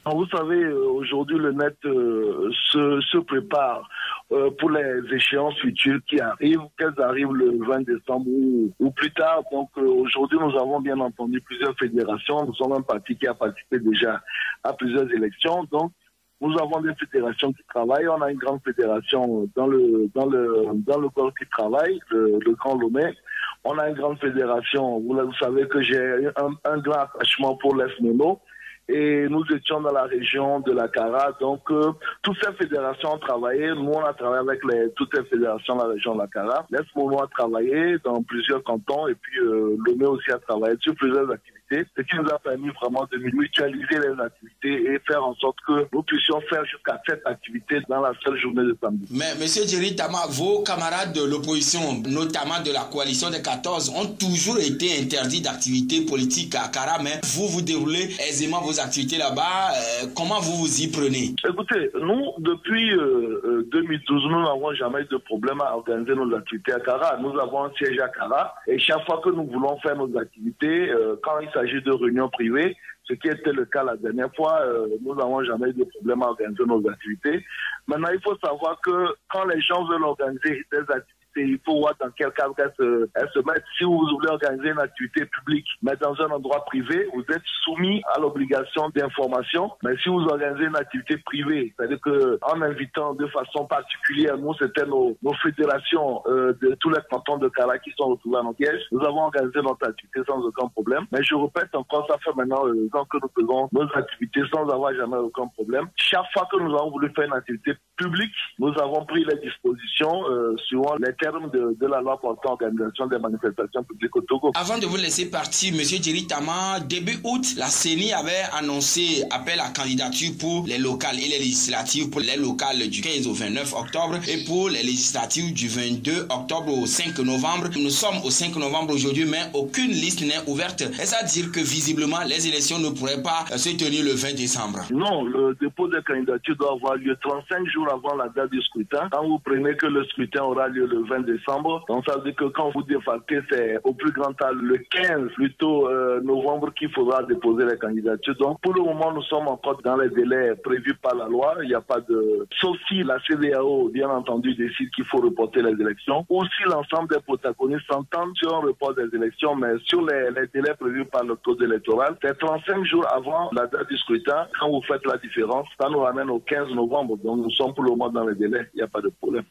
Vous savez, aujourd'hui, le net se prépare pour les échéances futures qui arrivent, qu'elles arrivent le 20 décembre ou plus tard. Donc aujourd'hui, nous avons bien entendu plusieurs fédérations. Nous sommes un parti qui a participé déjà à plusieurs élections. Donc nous avons des fédérations qui travaillent. On a une grande fédération dans le Golfe qui travaille, le Grand Lomé. On a une grande fédération. Vous savez que j'ai un grand attachement pour l'ESMONO. Et nous étions dans la région de la Kara. Donc, toutes ces fédérations ont travaillé. Nous, on a travaillé avec toutes les fédérations de la région de la Kara. L'ESMONO a travaillé dans plusieurs cantons et puis Lomé aussi a travaillé sur plusieurs activités, ce qui nous a permis vraiment de mutualiser les activités et faire en sorte que nous puissions faire jusqu'à 7 activités dans la seule journée de samedi. Mais M. Djeri Tama, vos camarades de l'opposition, notamment de la coalition des 14, ont toujours été interdits d'activités politiques à Kara, mais vous déroulez aisément vos activités là-bas. Comment vous vous y prenez? Écoutez, nous, depuis 2012, nous n'avons jamais eu de problème à organiser nos activités à Kara. Nous avons un siège à Kara et chaque fois que nous voulons faire nos activités, quand il s'agit de réunions privées, ce qui était le cas la dernière fois, nous n'avons jamais eu de problème à organiser nos activités. Maintenant, il faut savoir que quand les gens veulent organiser des activités, il faut voir dans quel cadre elles se mettent. Si vous voulez organiser une activité publique, mais dans un endroit privé, vous êtes soumis à l'obligation d'information. Mais si vous organisez une activité privée, c'est-à-dire qu'en invitant de façon particulière, nous, c'était nos fédérations de tous les cantons de Kara qui sont retrouvés à nos pièges, nous avons organisé notre activité sans aucun problème. Mais je répète encore, ça fait maintenant 2 ans que nous faisons nos activités sans avoir jamais aucun problème. Chaque fois que nous avons voulu faire une activité publique, nous avons pris les dispositions suivant les termes de la loi portant organisation des manifestations publiques au Togo. Avant de vous laisser partir, M. Djeri Tama, début août, la CENI avait annoncé appel à candidature pour les locales et les législatives, pour les locales du 15 au 29 octobre et pour les législatives du 22 octobre au 5 novembre. Nous sommes au 5 novembre aujourd'hui, mais aucune liste n'est ouverte. Est-ce à dire que visiblement les élections ne pourraient pas se tenir le 20 décembre? Non, le dépôt des candidatures doit avoir lieu 35 jours avant la date du scrutin. Quand vous prenez que le scrutin aura lieu le 20 décembre, donc ça veut dire que quand vous défalquez, c'est au plus grand tard le 15 plutôt novembre qu'il faudra déposer les candidatures. Donc pour le moment, nous sommes encore dans les délais prévus par la loi. Il n'y a pas de... Sauf si la CEDEAO, bien entendu, décide qu'il faut reporter les élections, ou si l'ensemble des protagonistes s'entendent sur un report des élections, mais sur les délais prévus par le code électoral, c'est 35 jours avant la date du scrutin. Quand vous faites la différence, ça nous ramène au 15 novembre. Donc nous sommes pour le moment dans les délais. Il n'y a pas de problème.